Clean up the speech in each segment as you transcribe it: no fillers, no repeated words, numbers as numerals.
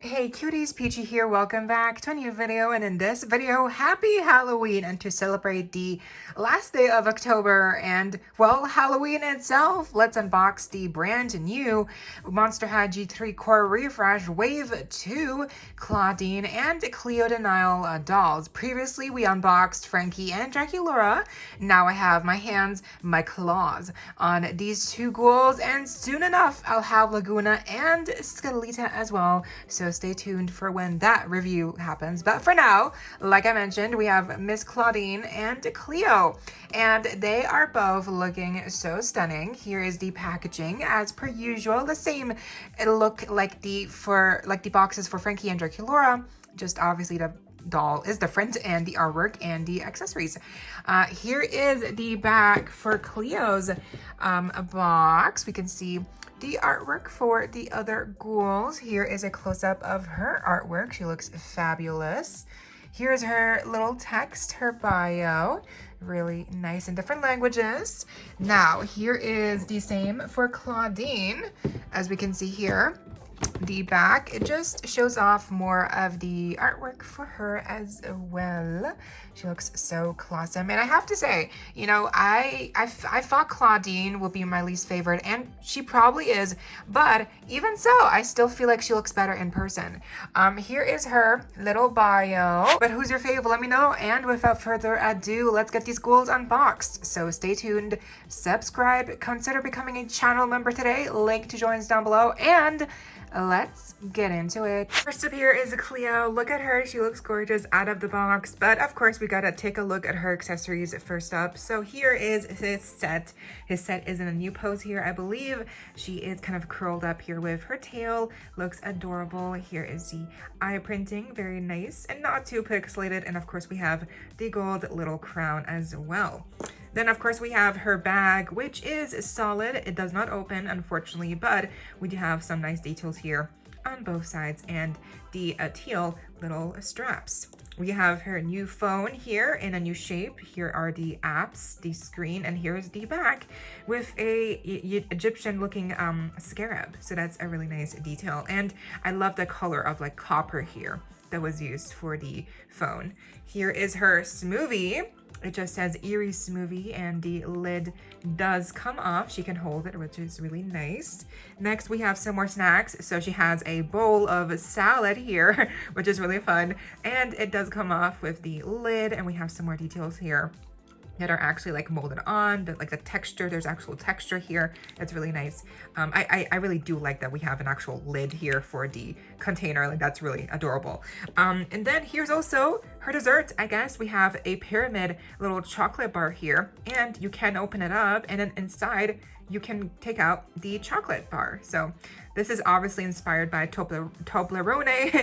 Hey cuties, PeachY here. Welcome back to a new video, and in this video, happy Halloween. And to celebrate the last day of October and, well, Halloween itself, let's unbox the brand new Monster High G3 Core Refresh Wave 2 Clawdeen and Cleo de Nile dolls. Previously, we unboxed Frankie and Draculaura. Now I have my claws on these two ghouls, and soon enough, I'll have Laguna and Scalita as well. So stay tuned for when that review happens. But for now, like I mentioned, we have Miss Clawdeen and Cleo, and they are both looking so stunning. Here is the packaging, as per usual, the same look like the boxes for Frankie and Draculaura, just obviously the doll is different, and the artwork and the accessories. Here is the back for Cleo's box. We can see the artwork for the other ghouls. Here is a close-up of her artwork. She looks fabulous. Here's her little text, her bio. Really nice in different languages. Now, here is the same for Clawdeen. As we can see here, the back, it just shows off more of the artwork for her as well. She looks so classy. And I have to say, you know, I thought Clawdeen would be my least favorite, and she probably is, but even so, I still feel like she looks better in person. Here is her little bio. But who's your favorite? Let me know. And without further ado, let's get these ghouls unboxed. So stay tuned, subscribe, consider becoming a channel member today. Link to join is down below, and let's get into it. First up here is Cleo. Look at her. She looks gorgeous out of the box. But of course, we gotta take a look at her accessories first up. So here is his set. His set is in a new pose here, I believe. She is kind of curled up here with her tail. Looks adorable. Here is the eye printing. Very nice and not too pixelated. And of course, we have the gold little crown as well. Then, of course, we have her bag, which is solid. It does not open, unfortunately, but we do have some nice details here on both sides, and the teal little straps. We have her new phone here in a new shape. Here are the apps, the screen, and here's the back with a Egyptian-looking scarab. So that's a really nice detail. And I love the color of like copper here that was used for the phone. Here is her smoothie. It just says Eerie Smoothie, and the lid does come off. She can hold it, which is really nice. Next, we have some more snacks. So she has a bowl of salad here, which is really fun. And it does come off with the lid, and we have some more details here that are actually like molded on, like the texture. There's actual texture here. It's really nice. I really do like that we have an actual lid here for the container. Like, that's really adorable. And then here's also her dessert. I guess we have a pyramid little chocolate bar here, and you can open it up, and then inside you can take out the chocolate bar. So this is obviously inspired by Toblerone.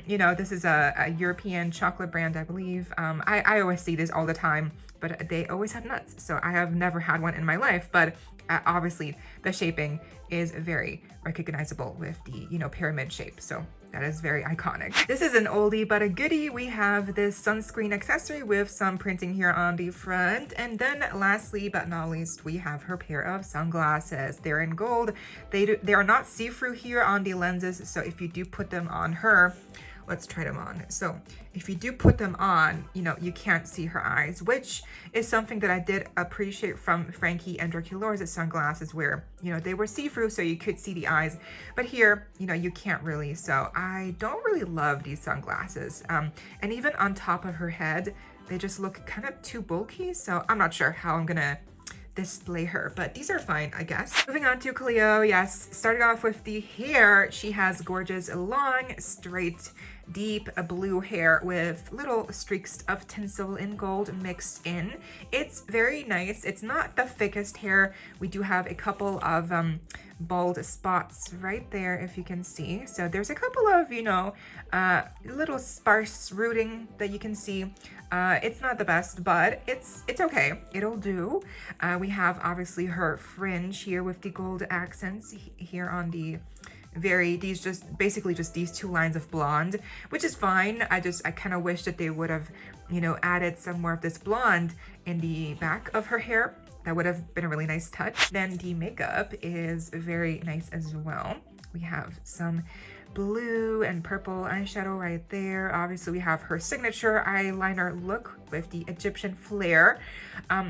You know, this is a European chocolate brand, I believe. I always see this all the time, but they always have nuts. So I have never had one in my life, but obviously the shaping is very recognizable with the, you know, pyramid shape. So that is very iconic. This is an oldie but a goodie. We have this sunscreen accessory with some printing here on the front. And then lastly but not least, we have her pair of sunglasses. They're in gold. They are not see-through here on the lenses. So if you do put them on her, let's try them on. So if you do put them on, you know, you can't see her eyes, which is something that I did appreciate from Frankie and Draculaura's sunglasses, where, you know, they were see-through so you could see the eyes. But here, you know, you can't really. So I don't really love these sunglasses. And even on top of her head, they just look kind of too bulky. So I'm not sure how I'm gonna display her, but these are fine, I guess. Moving on to Cleo. Yes, starting off with the hair, she has gorgeous long, straight, deep blue hair with little streaks of tinsel in gold mixed in. It's very nice. It's not the thickest hair. We do have a couple of bald spots right there, if you can see. So there's a couple of, you know, little sparse rooting that you can see. It's not the best, but it's okay. It'll do. We have obviously her fringe here with the gold accents here on the basically just these two lines of blonde, which is fine. I kind of wish that they would have, you know, added some more of this blonde in the back of her hair. That would have been a really nice touch. Then the makeup is very nice as well. We have some blue and purple eyeshadow right there. Obviously, we have her signature eyeliner look with the Egyptian flare.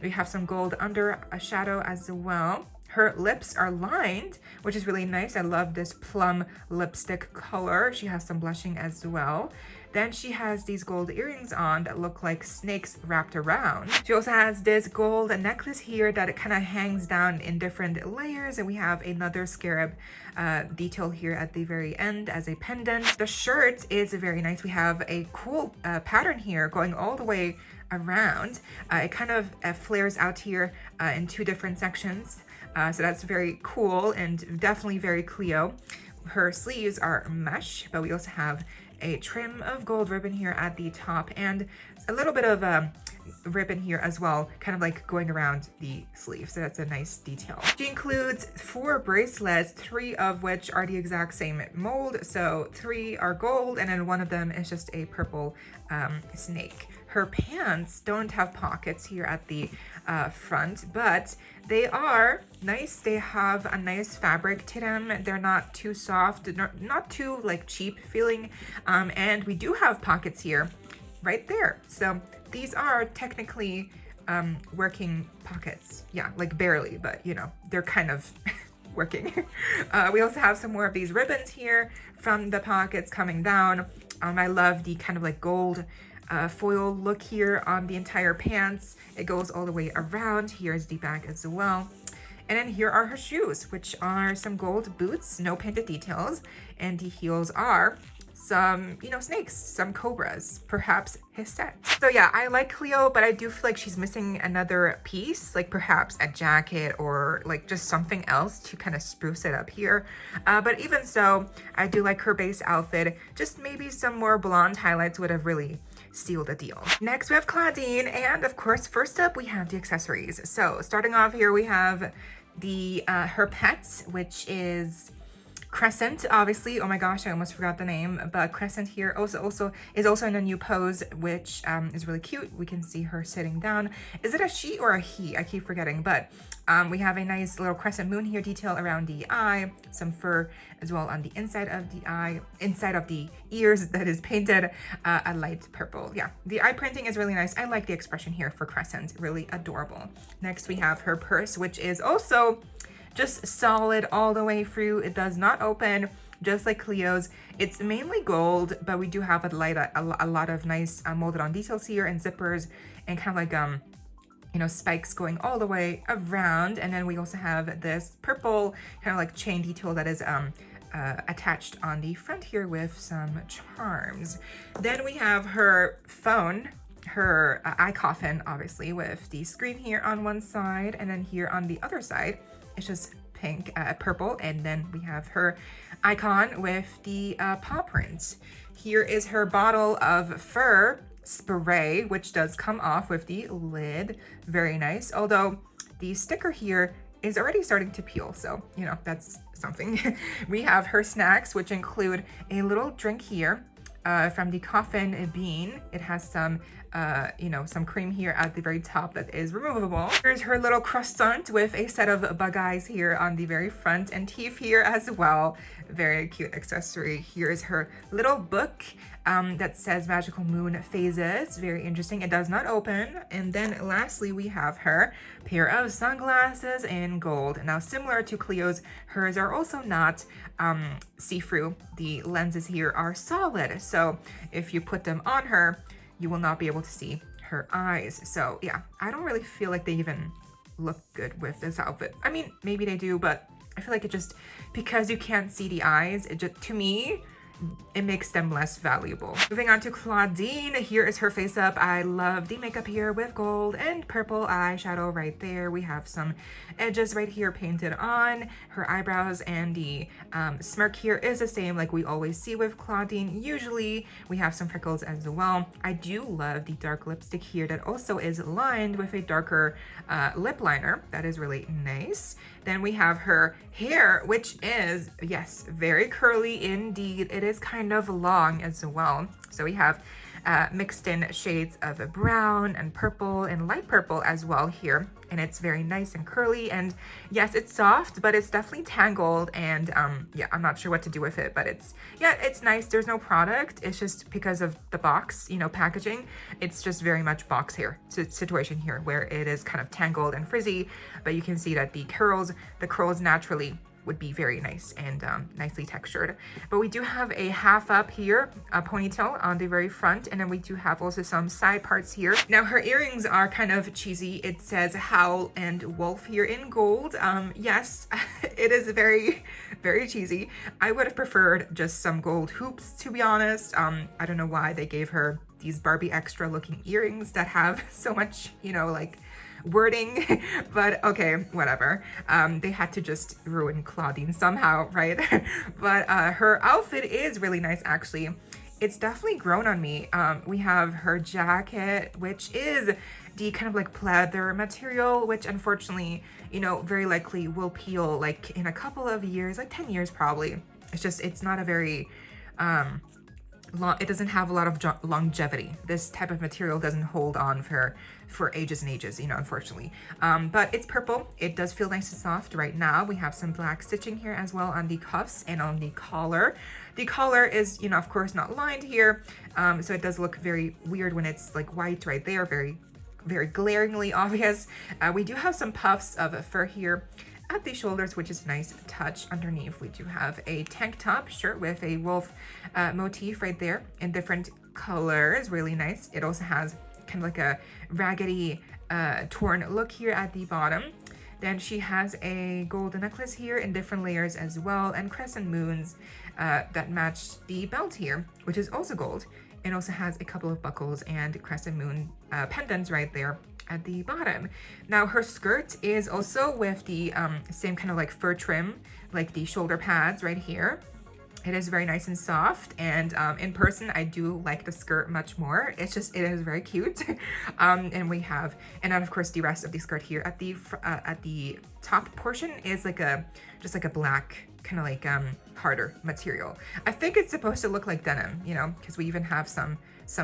We have some gold under a shadow as well. Her lips are lined, which is really nice. I love this plum lipstick color. She has some blushing as well. Then she has these gold earrings on that look like snakes wrapped around. She also has this gold necklace here that it kind of hangs down in different layers. And we have another scarab detail here at the very end as a pendant. The shirt is very nice. We have a cool pattern here going all the way around. It kind of flares out here in two different sections. So that's very cool and definitely very Cleo. Her sleeves are mesh, but we also have a trim of gold ribbon here at the top and a little bit of ribbon here as well, kind of like going around the sleeve. So that's a nice detail. She includes 4 bracelets, 3 of which are the exact same mold. So 3 are gold and then one of them is just a purple snake. Her pants don't have pockets here at the front, but they are nice. They have a nice fabric to them. They're not too soft, not too like cheap feeling. And we do have pockets here right there. So these are technically working pockets. Yeah, like barely, but you know, they're kind of working. We also have some more of these ribbons here from the pockets coming down. I love the kind of like gold foil look here on the entire pants. It goes all the way around. Here's the back as well. And then here are her shoes, which are some gold boots, no painted details. And the heels are some, you know, snakes, some cobras, perhaps his set. So yeah, I like Cleo, but I do feel like she's missing another piece, like perhaps a jacket or like just something else to kind of spruce it up here. But even so, I do like her base outfit. Just maybe some more blonde highlights would have really sealed the deal. Next we have Clawdeen, and of course first up we have the accessories. So starting off here we have the her pets, which is Crescent, obviously. Oh my gosh, I almost forgot the name, but Crescent here also is in a new pose, which is really cute. We can see her sitting down. Is it a she or a he? I keep forgetting, but we have a nice little crescent moon here detail around the eye, some fur as well on the inside of the eye, inside of the ears that is painted a light purple. Yeah, the eye printing is really nice. I like the expression here for Crescent, really adorable. Next we have her purse, which is also just solid all the way through. It does not open, just like Cleo's. It's mainly gold, but we do have a lot of nice molded on details here and zippers and kind of like you know, spikes going all the way around. And then we also have this purple kind of like chain detail that is attached on the front here with some charms. Then we have her phone, her eye coffin, obviously, with the screen here on one side, and then here on the other side it's just pink, purple, and then we have her icon with the paw prints. Here is her bottle of fur spray, which does come off with the lid. Very nice, although the sticker here is already starting to peel, so you know, that's something. We have her snacks, which include a little drink here from the coffin bean. It has some you know, some cream here at the very top that is removable. Here's her little croissant with a set of bug eyes here on the very front and teeth here as well. Very cute accessory. Here is her little book that says Magical Moon Phases. Very interesting. It does not open. And then lastly, we have her pair of sunglasses in gold. Now, similar to Cleo's, hers are also not see-through. The lenses here are solid. So if you put them on her, you will not be able to see her eyes. So yeah, I don't really feel like they even look good with this outfit. I mean, maybe they do, but I feel like it just, because you can't see the eyes, it just, to me, it makes them less valuable. Moving on to Clawdeen, here is her face up. I love the makeup here with gold and purple eyeshadow right there. We have some edges right here painted on her eyebrows, and the smirk here is the same like we always see with Clawdeen. Usually we have some freckles as well. I do love the dark lipstick here that also is lined with a darker lip liner. That is really nice. Then we have her hair, which is, yes, very curly indeed. It is kind of long as well. So we have mixed in shades of brown and purple and light purple as well here. And it's very nice and curly, and yes, it's soft, but it's definitely tangled, and yeah, I'm not sure what to do with it, but it's nice. There's no product, it's just because of the box, you know, packaging, it's just very much box here situation here where it is kind of tangled and frizzy, but you can see that the curls naturally would be very nice and nicely textured. But we do have a half up here, a ponytail on the very front, and then we do have also some side parts here. Now her earrings are kind of cheesy. It says Howl and Wolf here in gold. Yes, it is very, very cheesy. I would have preferred just some gold hoops, to be honest. I don't know why they gave her these Barbie extra looking earrings that have so much, you know, like wording, but okay, whatever. They had to just ruin Clawdeen somehow, right? But her outfit is really nice, actually. It's definitely grown on me. We have her jacket, which is the kind of like pleather material, which unfortunately, you know, very likely will peel like in a couple of years, like 10 years probably. It's not a very it doesn't have a lot of longevity. This type of material doesn't hold on for ages and ages, you know, unfortunately. But it's purple. It does feel nice and soft right now. We have some black stitching here as well on the cuffs and on the collar. The collar is, you know, of course not lined here, so it does look very weird when it's like white right there, very, very glaringly obvious. We do have some puffs of fur here at the shoulders, which is a nice touch. Underneath, we do have a tank top shirt with a wolf motif right there in different colors. Really nice. It also has kind of like a raggedy, torn look here at the bottom. Then she has a gold necklace here in different layers as well, and crescent moons that match the belt here, which is also gold. It also has a couple of buckles and crescent moon pendants right there at the bottom. Now her skirt is also with the same kind of like fur trim, like the shoulder pads right here. It is very nice and soft, and in person I do like the skirt much more. It is very cute. And then of course the rest of the skirt here at the top portion is like just like a black kind of like harder material. I think it's supposed to look like denim, you know, because we even have some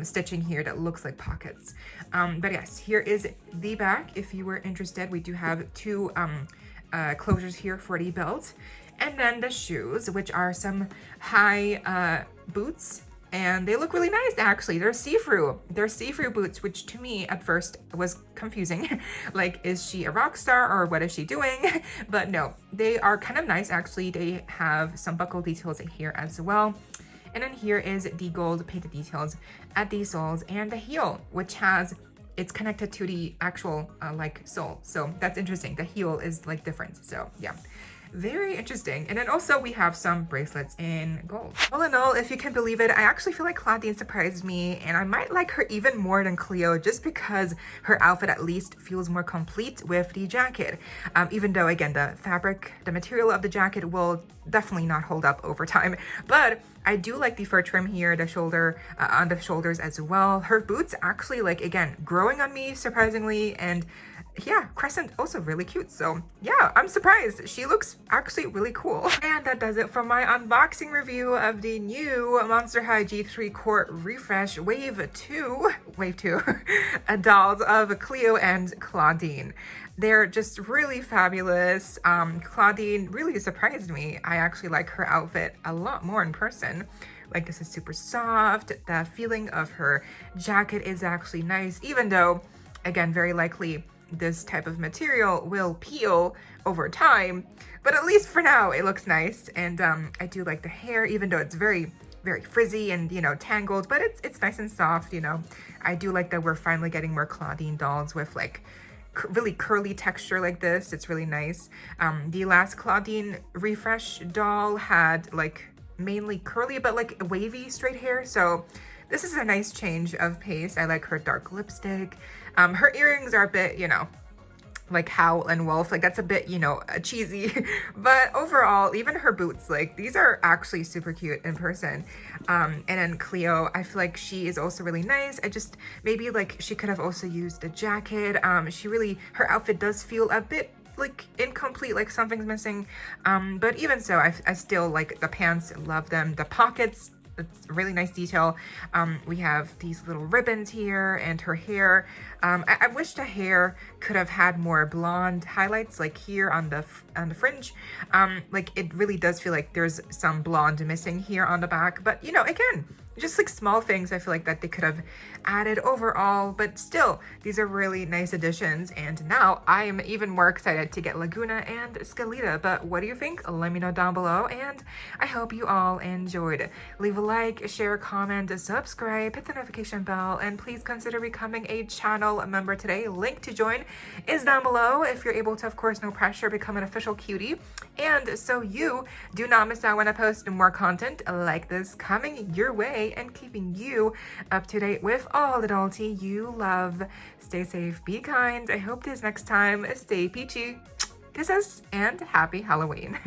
stitching here that looks like pockets. But yes, here is the back. If you were interested, we do have two closures here for the belt. And then the shoes, which are some high boots, and they look really nice actually. They're see-through. They're see-through boots, which to me at first was confusing. Like, is she a rock star or what is she doing? But no, they are kind of nice actually. They have some buckle details here as well. And then here is the gold painted details at the soles and the heel, which it's connected to the actual like sole. So that's interesting. The heel is like different. So yeah, very interesting. And then also we have some bracelets in gold. All in all, if you can believe it, I actually feel like Clawdeen surprised me, and I might like her even more than Cleo, just because her outfit at least feels more complete with the jacket. Even though again, the material of the jacket will definitely not hold up over time, but I do like the fur trim here, the shoulder, on the shoulders as well. Her boots actually, like, again, growing on me surprisingly, and yeah, crescent also really cute. So yeah, I'm surprised. She looks actually really cool. And that does it for my unboxing review of the new Monster High G3 Core Refresh Wave 2 dolls of Cleo and Clawdeen. They're just really fabulous. Clawdeen really surprised me. I actually like her outfit a lot more in person. Like, this is super soft. The feeling of her jacket is actually nice, even though, again, very likely this type of material will peel over time, but at least for now it looks nice. And I do like the hair, even though it's very, very frizzy and, you know, tangled, but it's nice and soft, you know. I do like that we're finally getting more Clawdeen dolls with like really curly texture like this. It's really nice. The last Clawdeen refresh doll had like mainly curly but like wavy straight hair, so this is a nice change of pace. I like her dark lipstick. Her earrings are a bit, you know, like Howl and Wolf, like that's a bit, you know, cheesy. But overall, even her boots, like these are actually super cute in person. And then Cleo, I feel like she is also really nice. I just, maybe like she could have also used a jacket. Her outfit does feel a bit like incomplete, like something's missing. But even so, I still like the pants, love them. The pockets It's a really nice detail. We have these little ribbons here and her hair. I wish the hair could have had more blonde highlights, like here on the fringe. Like it really does feel like there's some blonde missing here on the back, but you know, again, just like small things I feel like that they could have added overall, but still, these are really nice additions. And now I am even more excited to get Laguna and Scalita. But what do you think? Let me know down below, and I hope you all enjoyed. Leave a like, share, comment, subscribe, hit the notification bell, and please consider becoming a channel member today. Link to join is down below. If you're able to, of course, no pressure, become an official cutie, and so you do not miss out when I post more content like this coming your way and keeping you up to date with all the dollty you love. Stay safe, be kind. I hope this next time stay peachy. Kisses and happy Halloween.